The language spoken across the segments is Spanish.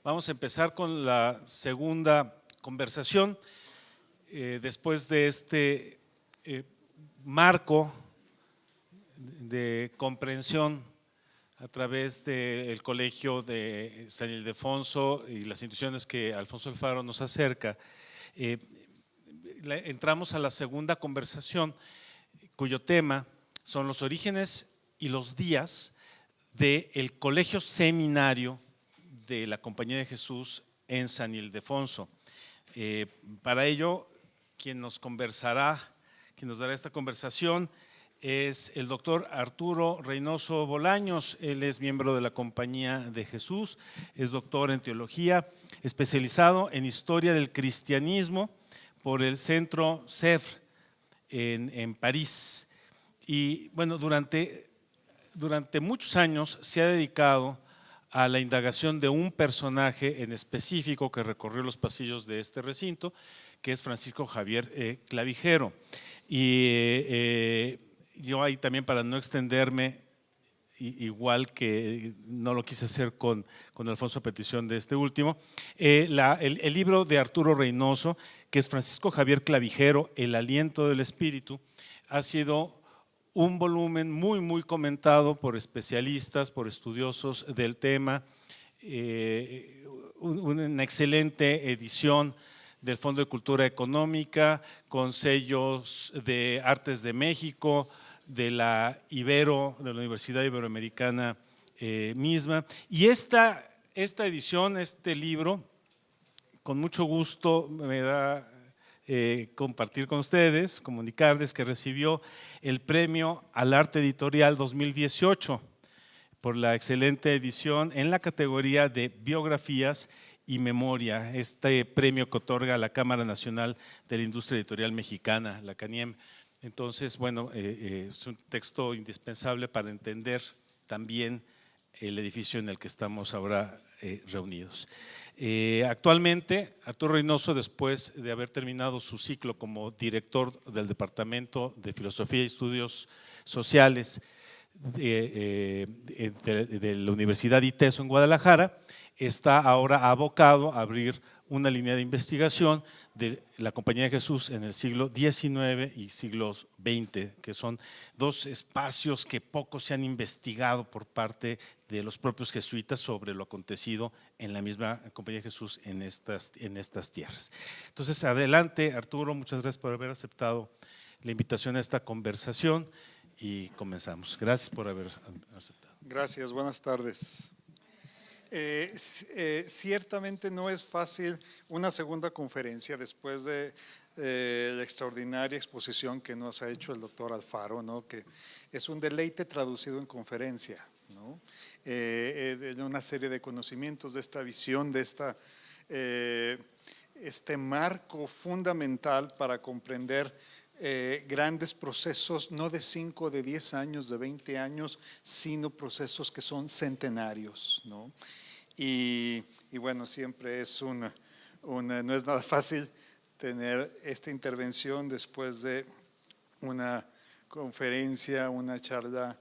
Vamos a empezar con la segunda conversación. Después de este marco de comprensión a través del Colegio de San Ildefonso y las instituciones que Alfonso Alfaro nos acerca, entramos a la segunda conversación, cuyo tema son los orígenes y los días del Colegio Seminario de la Compañía de Jesús en San Ildefonso. Para ello, quien nos dará esta conversación es el doctor Arturo Reynoso Bolaños. Él es miembro de la Compañía de Jesús, es doctor en teología, especializado en historia del cristianismo por el Centro Sèvres en París. Y bueno, durante muchos años se ha dedicado a la indagación de un personaje en específico que recorrió los pasillos de este recinto, que es Francisco Javier Clavijero. Y yo ahí también, para no extenderme, igual que no lo quise hacer con Alfonso a petición de este último, el libro de Arturo Reynoso, que es Francisco Javier Clavijero, El aliento del espíritu, ha sido un volumen muy comentado por especialistas, por estudiosos del tema, una excelente edición del Fondo de Cultura Económica, con sellos de Artes de México, de la Universidad Iberoamericana misma. Y esta edición, este libro, con mucho gusto me da compartir con ustedes, comunicarles que recibió el premio al Arte Editorial 2018 por la excelente edición en la categoría de biografías y memoria, este premio que otorga la Cámara Nacional de la Industria Editorial Mexicana, la CANIEM. Entonces, bueno, es un texto indispensable para entender también el edificio en el que estamos ahora reunidos. Actualmente, Arturo Reynoso, después de haber terminado su ciclo como director del Departamento de Filosofía y Estudios Sociales de la Universidad ITESO en Guadalajara, está ahora abocado a abrir una línea de investigación de la Compañía de Jesús en el siglo XIX y siglos XX, que son dos espacios que poco se han investigado por parte de los propios jesuitas sobre lo acontecido en la misma Compañía de Jesús en estas tierras. Entonces, adelante, Arturo, muchas gracias por haber aceptado la invitación a esta conversación y comenzamos. Gracias por haber aceptado. Gracias, buenas tardes. Ciertamente no es fácil una segunda conferencia después de la extraordinaria exposición que nos ha hecho el doctor Alfaro, ¿no? Que es un deleite traducido en conferencia, ¿no? De una serie de conocimientos, de esta visión, de este marco fundamental para comprender grandes procesos, no de 5, de 10 años, de 20 años, sino procesos que son centenarios, ¿no? Y bueno, siempre es no es nada fácil tener esta intervención después de una conferencia, una charla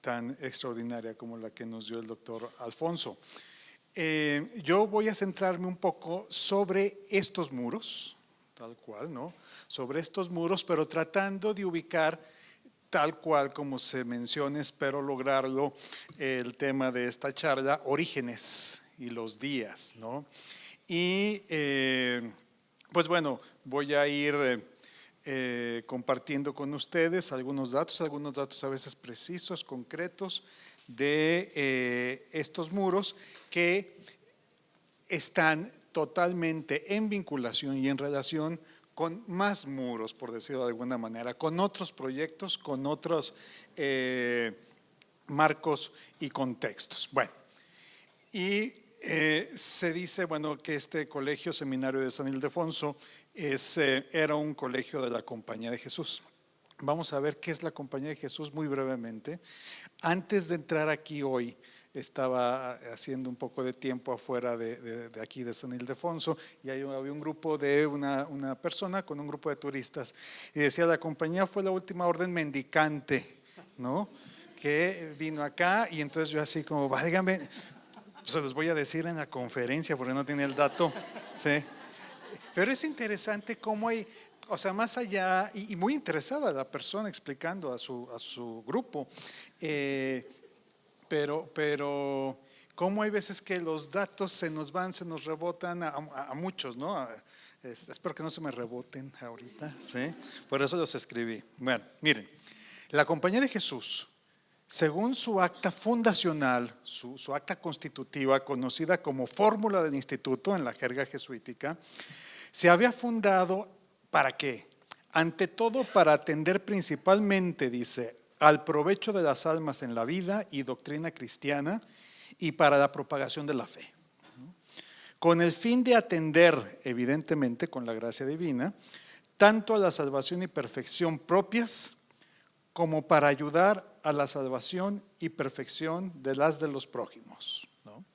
tan extraordinaria como la que nos dio el doctor Alfonso. Yo voy a centrarme un poco sobre estos muros, tal cual, ¿no? Sobre estos muros, pero tratando de ubicar tal cual como se menciona, espero lograrlo, el tema de esta charla, orígenes y los días, ¿no? Y pues bueno, voy a ir compartiendo con ustedes algunos datos a veces precisos, concretos, de estos muros que están totalmente en vinculación y en relación con más muros, por decirlo de alguna manera, con otros proyectos, con otros marcos y contextos. Bueno, y se dice, bueno, que este colegio seminario de San Ildefonso era un colegio de la Compañía de Jesús. Vamos a ver qué es la Compañía de Jesús muy brevemente. Antes de entrar aquí hoy, estaba haciendo un poco de tiempo afuera de aquí de San Ildefonso y ahí había un grupo de una persona con un grupo de turistas y decía: la compañía fue la última orden mendicante, ¿no? Que vino acá. Y entonces yo así como, válgame, se los voy a decir en la conferencia porque no tiene el dato, ¿sí? Pero es interesante cómo hay, o sea, más allá, y muy interesada la persona explicando a su grupo, pero cómo hay veces que los datos se nos rebotan a muchos, ¿no? Espero que no se me reboten ahorita, ¿sí? Por eso los escribí. Bueno, miren, la Compañía de Jesús, según su acta fundacional, su acta constitutiva, conocida como Fórmula del Instituto en la jerga jesuítica, se había fundado ¿para qué? Ante todo para atender principalmente, dice, al provecho de las almas en la vida y doctrina cristiana y para la propagación de la fe. Con el fin de atender, evidentemente, con la gracia divina, tanto a la salvación y perfección propias, como para ayudar a la salvación y perfección de las de los prójimos, ¿no?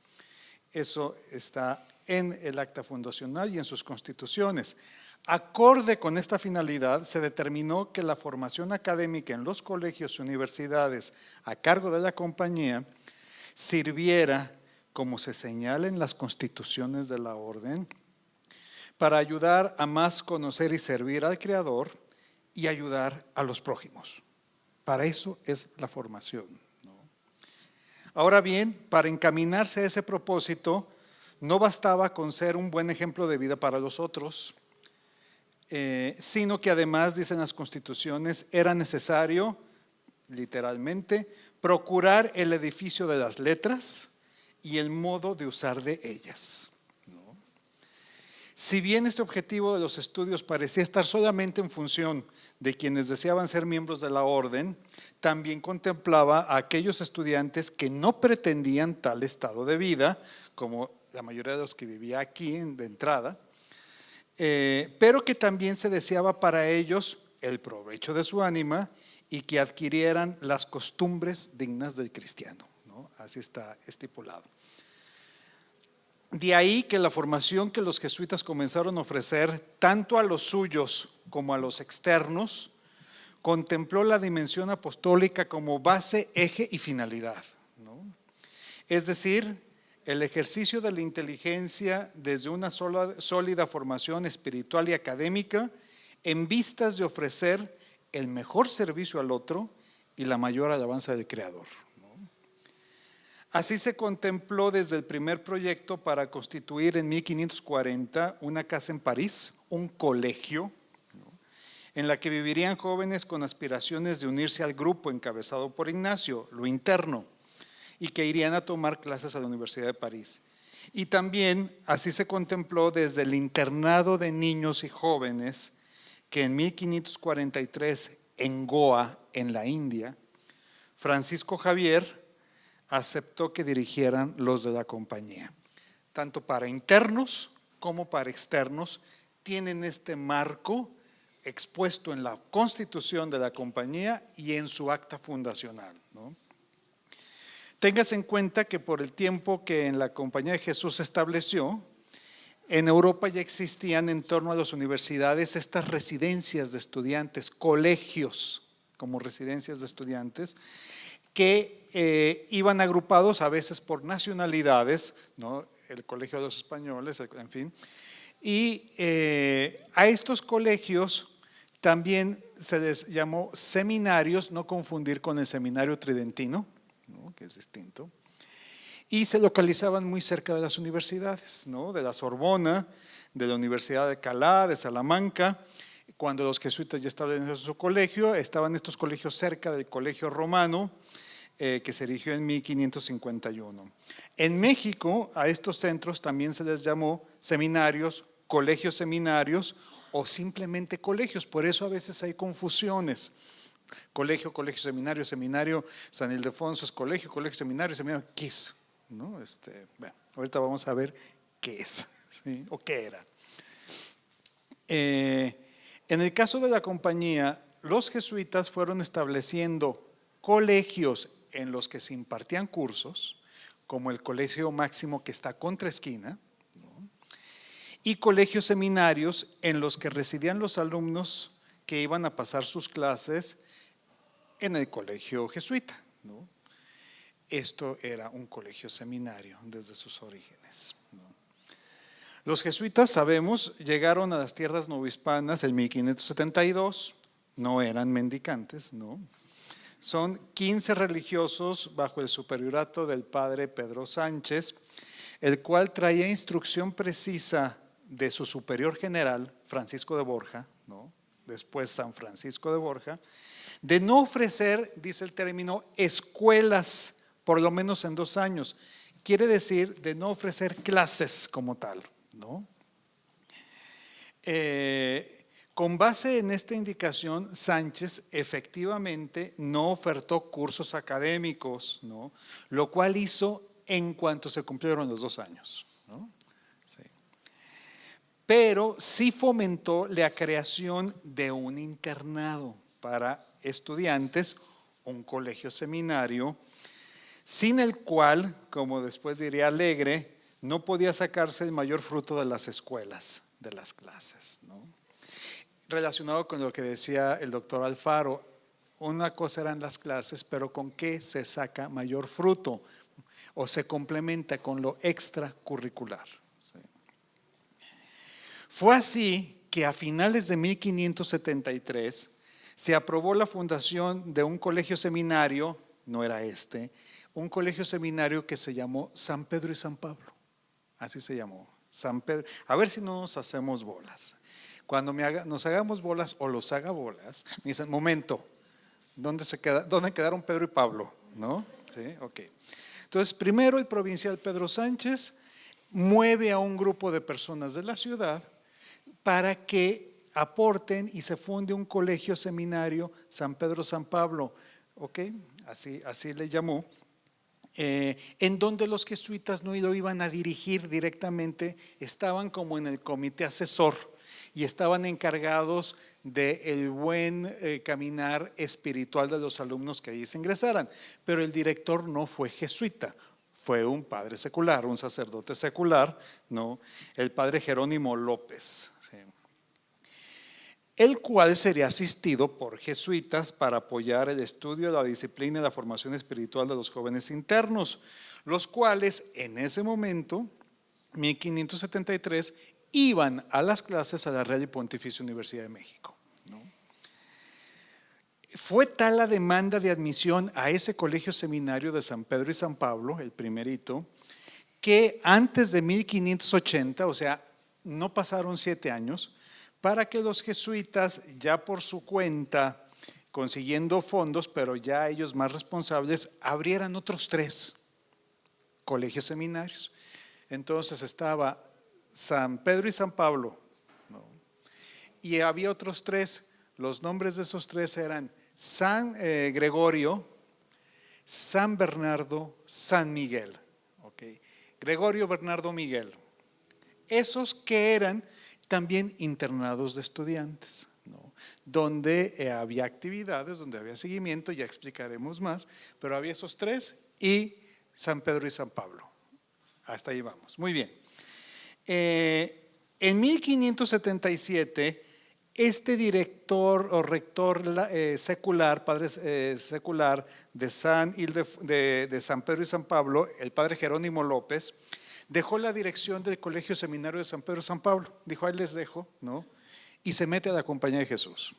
Eso está en el acta fundacional y en sus constituciones. Acorde con esta finalidad, se determinó que la formación académica en los colegios y universidades a cargo de la compañía sirviera, como se señala en las constituciones de la orden, para ayudar a más conocer y servir al Creador y ayudar a los prójimos. Para eso es la formación, ¿no? Ahora bien, para encaminarse a ese propósito, no bastaba con ser un buen ejemplo de vida para los otros, sino que además, dicen las constituciones, era necesario, literalmente, procurar el edificio de las letras y el modo de usar de ellas, ¿no? Si bien este objetivo de los estudios parecía estar solamente en función de quienes deseaban ser miembros de la orden, también contemplaba a aquellos estudiantes que no pretendían tal estado de vida, como la mayoría de los que vivía aquí de entrada, pero que también se deseaba para ellos el provecho de su ánima y que adquirieran las costumbres dignas del cristiano, ¿no? Así está estipulado. De ahí que la formación que los jesuitas comenzaron a ofrecer tanto a los suyos como a los externos contempló la dimensión apostólica como base, eje y finalidad, ¿no? Es decir, el ejercicio de la inteligencia desde una sólida formación espiritual y académica en vistas de ofrecer el mejor servicio al otro y la mayor alabanza del Creador, ¿no? Así se contempló desde el primer proyecto para constituir en 1540 una casa en París, un colegio, ¿no?, en la que vivirían jóvenes con aspiraciones de unirse al grupo encabezado por Ignacio, lo interno, y que irían a tomar clases a la Universidad de París. Y también así se contempló desde el internado de niños y jóvenes que en 1543 en Goa, en la India, Francisco Javier aceptó que dirigieran los de la compañía. Tanto para internos como para externos tienen este marco expuesto en la constitución de la compañía y en su acta fundacional, ¿no? Téngase en cuenta que por el tiempo que en la Compañía de Jesús se estableció, en Europa ya existían en torno a las universidades estas residencias de estudiantes, colegios como residencias de estudiantes, que iban agrupados a veces por nacionalidades, ¿no? El Colegio de los Españoles, en fin. Y a estos colegios también se les llamó seminarios, no confundir con el seminario tridentino, ¿no?, que es distinto, y se localizaban muy cerca de las universidades, ¿no?, de la Sorbona, de la Universidad de Alcalá, de Salamanca. Cuando los jesuitas ya establecieron su colegio, estaban estos colegios cerca del Colegio Romano, que se erigió en 1551. En México, a estos centros también se les llamó seminarios, colegios seminarios o simplemente colegios. Por eso a veces hay confusiones. Colegio, colegio, seminario, seminario, San Ildefonso es colegio, colegio, seminario, seminario, ¿qué es? ¿No? Bueno, ahorita vamos a ver qué es, ¿sí?, o qué era. En el caso de la compañía, los jesuitas fueron estableciendo colegios en los que se impartían cursos, como el Colegio Máximo que está contra esquina, ¿no?, y colegios seminarios en los que residían los alumnos que iban a pasar sus clases en el colegio jesuita, ¿no? esto era un colegio seminario desde sus orígenes, ¿no? Los jesuitas, sabemos, llegaron a las tierras novohispanas en 1572, no eran mendicantes, ¿no? Son 15 religiosos bajo el superiorato del padre Pedro Sánchez, el cual traía instrucción precisa de su superior general, Francisco de Borja, ¿no? Después San Francisco de Borja, de no ofrecer, dice el término, escuelas, por lo menos en 2 años. Quiere decir de no ofrecer clases como tal, ¿no? Con base en esta indicación, Sánchez efectivamente no ofertó cursos académicos, ¿no? Lo cual hizo en cuanto se cumplieron los 2 años, ¿no? Sí. Pero sí fomentó la creación de un internado para estudiantes, un colegio seminario, sin el cual, como después diría Alegre, no podía sacarse el mayor fruto de las escuelas, de las clases, ¿no? Relacionado con lo que decía el doctor Alfaro, una cosa eran las clases, pero ¿con qué se saca mayor fruto? O se complementa con lo extracurricular. ¿Sí? Fue así que a finales de 1573 se aprobó la fundación de un colegio seminario, no era este, un colegio seminario que se llamó San Pedro y San Pablo. Así se llamó, San Pedro. A ver si no nos hacemos bolas. Cuando nos hagamos bolas o los haga bolas, me dicen, momento, ¿dónde quedaron Pedro y Pablo? ¿No? Sí, ok. Entonces, primero el provincial Pedro Sánchez mueve a un grupo de personas de la ciudad para que aporten y se funde un colegio seminario San Pedro San Pablo, ¿ok? Así le llamó. En donde los jesuitas no lo iban a dirigir directamente, estaban como en el comité asesor y estaban encargados del buen caminar espiritual de los alumnos que allí se ingresaran. Pero el director no fue jesuita, fue un padre secular, un sacerdote secular, ¿no? El padre Jerónimo López, ¿sí? El cual sería asistido por jesuitas para apoyar el estudio de la disciplina y la formación espiritual de los jóvenes internos, los cuales en ese momento, 1573, iban a las clases a la Real y Pontificia Universidad de México, ¿no? Fue tal la demanda de admisión a ese colegio seminario de San Pedro y San Pablo, el primerito, que antes de 1580, o sea, no pasaron 7 años, para que los jesuitas ya por su cuenta, consiguiendo fondos, pero ya ellos más responsables, abrieran otros 3 colegios seminarios. Entonces estaba San Pedro y San Pablo, ¿no? Y había otros 3, los nombres de esos 3 eran San Gregorio, San Bernardo, San Miguel, ¿okay? Gregorio, Bernardo, Miguel. Esos que eran también internados de estudiantes, ¿no? Donde había actividades, donde había seguimiento, ya explicaremos más, pero había esos 3 y San Pedro y San Pablo. Hasta ahí vamos, muy bien. En 1577, este director o rector secular, padre secular de San Pedro y San Pablo, el padre Jerónimo López, dejó la dirección del Colegio Seminario de San Pedro y San Pablo. Dijo, ahí les dejo, ¿no? Y se mete a la Compañía de Jesús,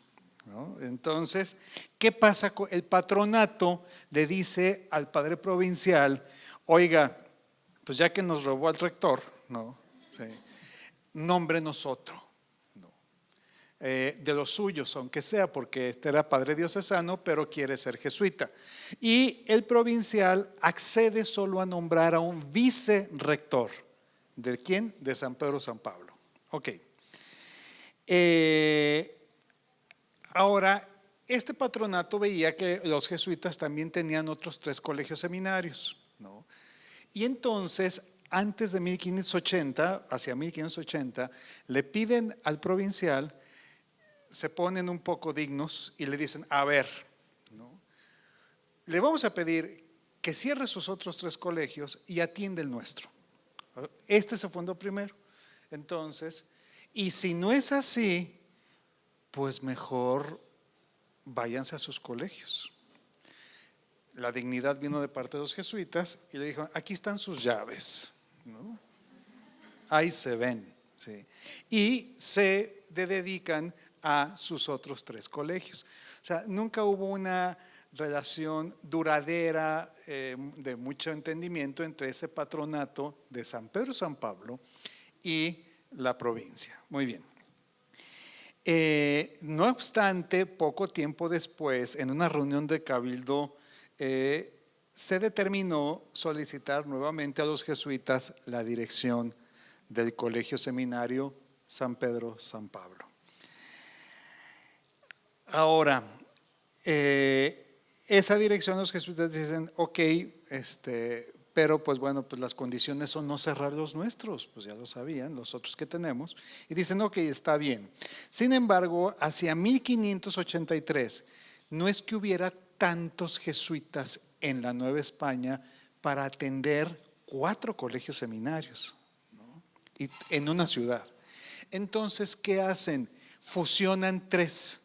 ¿no? Entonces, ¿qué pasa? El patronato le dice al padre provincial, oiga, pues ya que nos robó al rector, ¿no? Sí, nómbrenos otro, ¿no? De los suyos, aunque sea, porque este era padre diocesano, pero quiere ser jesuita. Y el provincial accede solo a nombrar a un vicerrector. ¿De quién? De San Pedro San Pablo. Ok. Ahora, este patronato veía que los jesuitas también tenían otros 3 colegios seminarios, ¿no? Y entonces, antes de 1580, hacia 1580, le piden al provincial, se ponen un poco dignos y le dicen, a ver, ¿no? Le vamos a pedir que cierre sus otros 3 colegios y atiende el nuestro. Este se fundó primero. Entonces, y si no es así, pues mejor váyanse a sus colegios. la dignidad vino de parte de los jesuitas y le dijo, aquí están sus llaves, ¿no? Ahí se ven, ¿sí? Y se dedican a sus otros 3 colegios. O sea, nunca hubo una relación duradera de mucho entendimiento entre ese patronato de San Pedro y San Pablo y la provincia. Muy bien. No obstante, poco tiempo después, en una reunión de cabildo, se determinó solicitar nuevamente a los jesuitas la dirección del Colegio Seminario San Pedro San Pablo. Ahora, esa dirección los jesuitas dicen, ok, pero pues bueno, pues las condiciones son no cerrar los nuestros, pues ya lo sabían, los otros que tenemos, y dicen, ok, está bien. Sin embargo, hacia 1583, no es que hubiera tantos jesuitas en la Nueva España para atender 4 colegios seminarios, ¿no? Y en una ciudad. Entonces, ¿qué hacen? Fusionan 3.